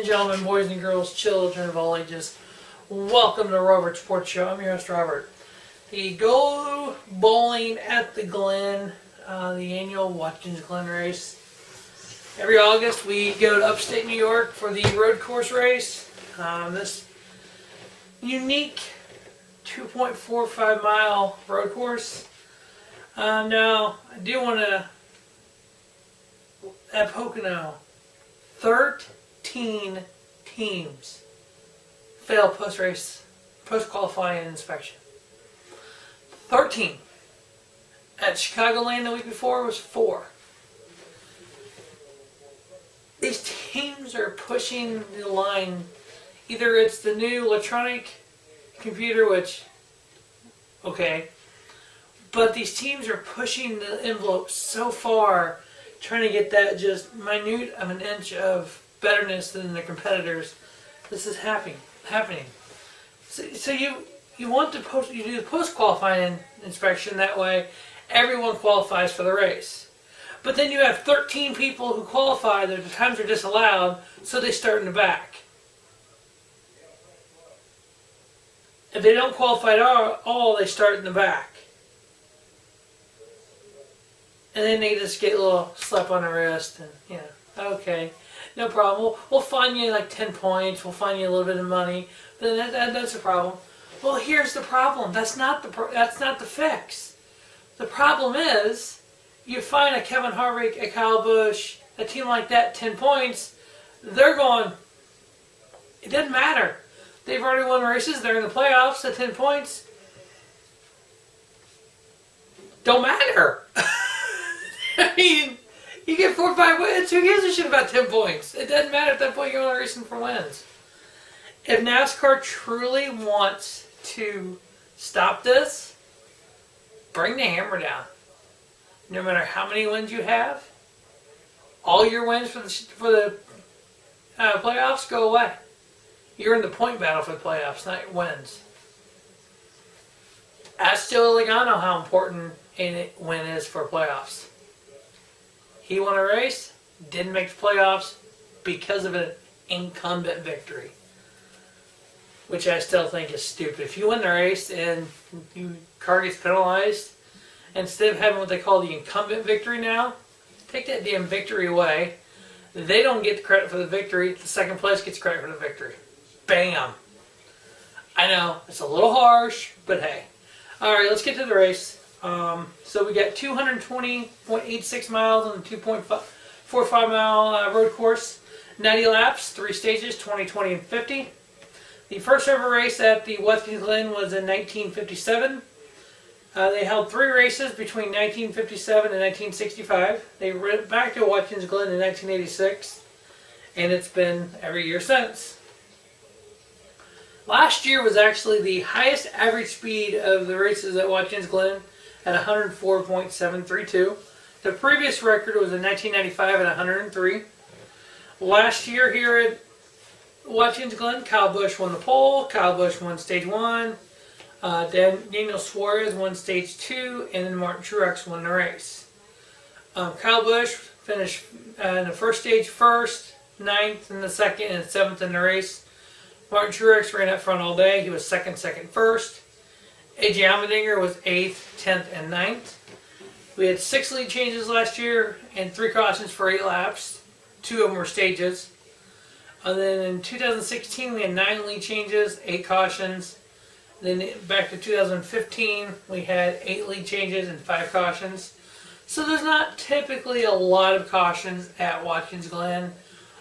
gentlemen, boys and girls, children of all ages, welcome to Robert's Sports Show. I'm your host, Robert. The Go Bowling at the Glen, the annual Watkins Glen race. Every August we go to upstate New York for the road course race. This unique 2.45 mile road course. Now, I do want to, at Pocono, 13 teams failed post-race, post-qualifying inspection. 13. At Chicagoland the week before was 4. These teams are pushing the line. Either it's the new electronic computer, which, okay, but these teams are pushing the envelope so far, trying to get that just minute of an inch of betterness than their competitors. This is happening. So you want to you do the post-qualifying inspection, that way everyone qualifies for the race. But then you have 13 people who qualify, their times are disallowed, so they start in the back. If they don't qualify at all, they start in the back. And then they just get a little slap on the wrist and, okay, no problem. We'll fine you like 10 points. We'll fine you a little bit of money. But that's a problem. Well, here's the problem. That's not the fix. The problem is, you find a Kevin Harvick, a Kyle Busch, a team like that, 10 points. They're going, it doesn't matter. They've already won races. They're in the playoffs at 10 points. Don't matter. I mean, you get 4 or 5 wins. Who gives a shit about 10 points? It doesn't matter at that point. You're only racing for wins. If NASCAR truly wants to stop this, bring the hammer down. No matter how many wins you have, all your wins for the playoffs go away. You're in the point battle for the playoffs, not wins. Ask Joe Logano how important a win is for playoffs. He won a race, didn't make the playoffs because of an incumbent victory, which I still think is stupid. If you win the race and your car gets penalized, instead of having what they call the incumbent victory now, take that damn victory away. They don't get the credit for the victory. The second place gets credit for the victory. Bam! I know, it's a little harsh, but hey. Alright, let's get to the race. So we got 220.86 miles on the 2.45 mile road course. 90 laps, 3 stages, 20, 20, and 50. The first ever race at the Watkins Glen was in 1957. They held 3 races between 1957 and 1965. They went back to Watkins Glen in 1986, and it's been every year since. Last year was actually the highest average speed of the races at Watkins Glen at 104.732. The previous record was in 1995 at 103. Last year here at Watkins Glen, Kyle Busch won the pole. Kyle Busch won stage 1. Daniel Suarez won stage 2, and then Martin Truex won the race. Kyle Busch finished in the first stage first, 9th in the second, and 7th in the race. Martin Truex ran up front all day. He was second, first. A.J. Allmendinger was 8th, 10th, and 9th. We had 6 lead changes last year and 3 cautions for 8 laps. 2 of them were stages. And then in 2016, we had 9 lead changes, 8 cautions. Then back to 2015, we had 8 lead changes and 5 cautions. So there's not typically a lot of cautions at Watkins Glen.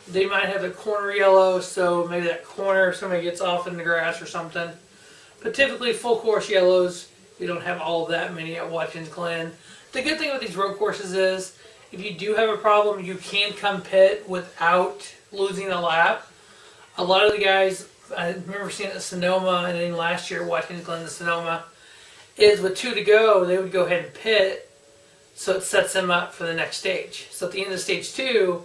They might have a corner yellow, so maybe that corner, somebody gets off in the grass or something. But typically full course yellows, you don't have all of that many at Watkins Glen. The good thing with these road courses is, if you do have a problem, you can come pit without losing a lap. A lot of the guys, I remember seeing it at Sonoma, and then last year Watkins Glen to Sonoma, is with 2 to go, they would go ahead and pit, so it sets them up for the next stage. So at the end of stage 2,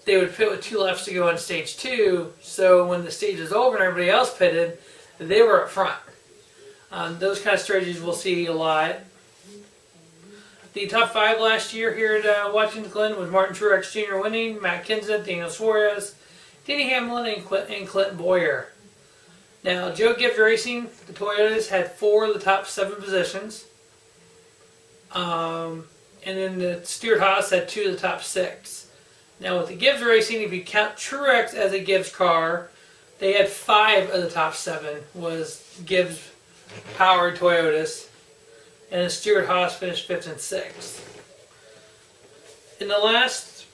they would pit with 2 laps to go on stage 2, so when the stage is over and everybody else pitted, they were up front. Those kind of strategies we'll see a lot. The top 5 last year here at Watkins Glen was Martin Truex Jr. winning, Matt Kenseth, Daniel Suarez, Denny Hamlin and Clint Boyer. Now, Joe Gibbs Racing, the Toyotas had 4 of the top 7 positions. And then the Stewart Haas had 2 of the top 6. Now, with the Gibbs Racing, if you count Truex as a Gibbs car, they had 5 of the top 7 was Gibbs powered Toyotas. And the Stewart Haas finished 5th and 6th. In the last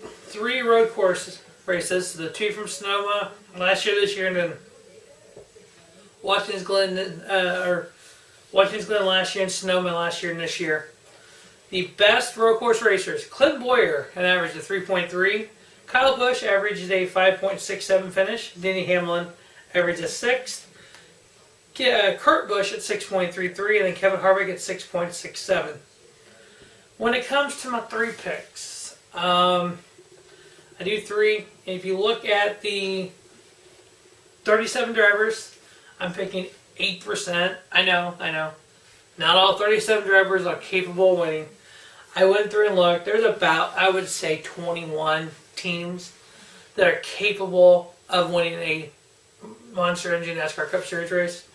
3 road course races, the 2 from Sonoma last year, this year, and then Watkins Glen last year, and Sonoma last year and this year. The best road course racers: Clint Boyer had averaged a 3.3, Kyle Busch averaged a 5.67 finish, Denny Hamlin averaged a 6th, Kurt Busch at 6.33, and then Kevin Harvick at 6.67. When it comes to my 3 picks, I do 3. And if you look at the 37 drivers, I'm picking 8%. I know. Not all 37 drivers are capable of winning. I went through and looked. There's about, I would say, 21 teams that are capable of winning a Monster Energy NASCAR Cup Series race.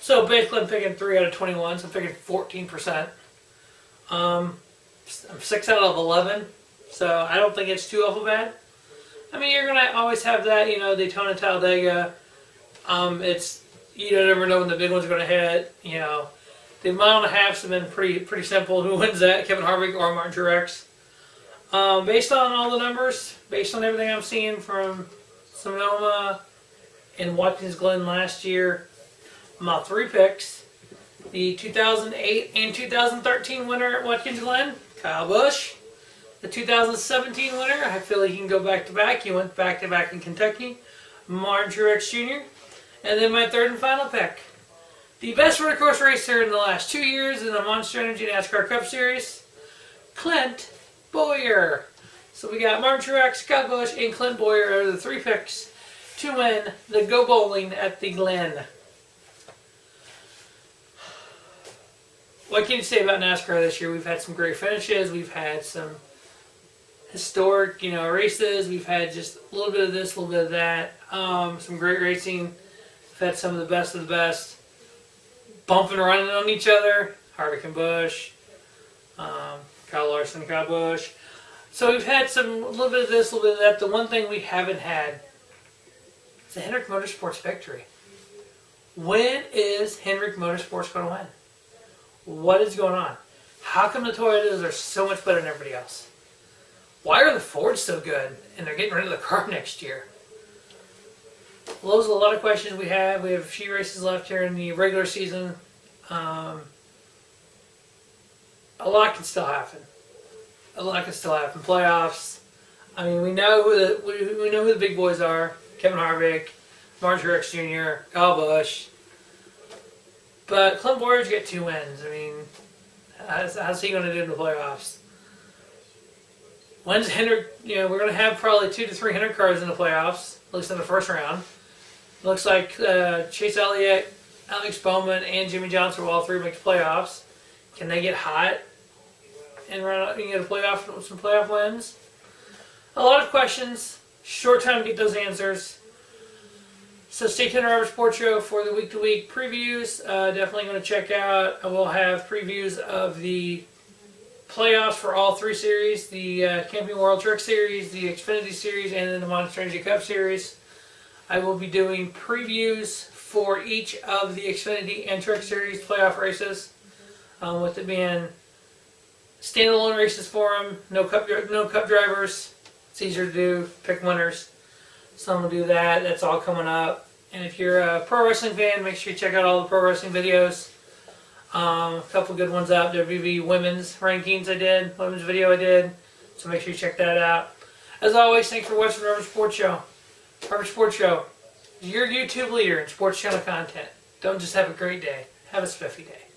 So basically I'm picking 3 out of 21, so I'm picking 14%. I'm 6 out of 11, so I don't think it's too awful bad. I mean, you're going to always have that, Daytona, Talladega. It's, you don't ever know when the big one's going to hit. The mile and a halves have been pretty simple. Who wins that? Kevin Harvick or Martin Truex? Based on all the numbers, based on everything I'm seeing from Sonoma and Watkins Glen last year, my 3 picks. The 2008 and 2013 winner at Watkins Glen, Kyle Busch. The 2017 winner, I feel he can go back-to-back. He went back-to-back in Kentucky, Martin Truex Jr. And then my 3rd and final pick, the best road course racer in the last 2 years in the Monster Energy NASCAR Cup Series, Clint Boyer. So we got Martin Truex, Kyle Busch, and Clint Boyer are the 3 picks to win the Go Bowling at the Glen. What can you say about NASCAR this year? We've had some great finishes. We've had some historic, races. We've had just a little bit of this, a little bit of that. Some great racing. We've had some of the best. Bumping and running on each other. Harvick and Busch. Kyle Larson, Kyle Busch. So we've had a little bit of this, a little bit of that. The one thing we haven't had is a Hendrick Motorsports victory. When is Hendrick Motorsports going to win? What is going on? How come the Toyotas are so much better than everybody else? Why are the Fords so good and they're getting rid of the car next year? Well, those are a lot of questions we have. We have a few races left here in the regular season. A lot can still happen. Playoffs. I mean, we know who the big boys are. Kevin Harvick, Martin Truex Jr., Kyle Busch. But Clint Boyer's got 2 wins. I mean, how's he going to do in the playoffs? When's Hendrick? We're going to have probably 2 to 3 Hendrick cars in the playoffs, at least in the first round. Looks like Chase Elliott, Alex Bowman, and Jimmy Johnson will all 3 make the playoffs. Can they get hot and run out and get some playoff wins? A lot of questions. Short time to get those answers. So stay tuned to our Sports Show for the week-to-week previews. Definitely going to check out. I will have previews of the playoffs for all 3 series, the Camping World Truck Series, the Xfinity Series, and then the Monster Energy Cup Series. I will be doing previews for each of the Xfinity and Truck Series playoff races, with it being standalone races for them, no cup drivers. It's easier to do, pick winners. Some will do that. That's all coming up. And if you're a pro wrestling fan, make sure you check out all the pro wrestling videos. A couple good ones out. WB women's rankings women's video I did. So make sure you check that out. As always, thanks for watching the Rubber Sports Show. Rubber Sports Show is your YouTube leader in sports channel content. Don't just have a great day. Have a spiffy day.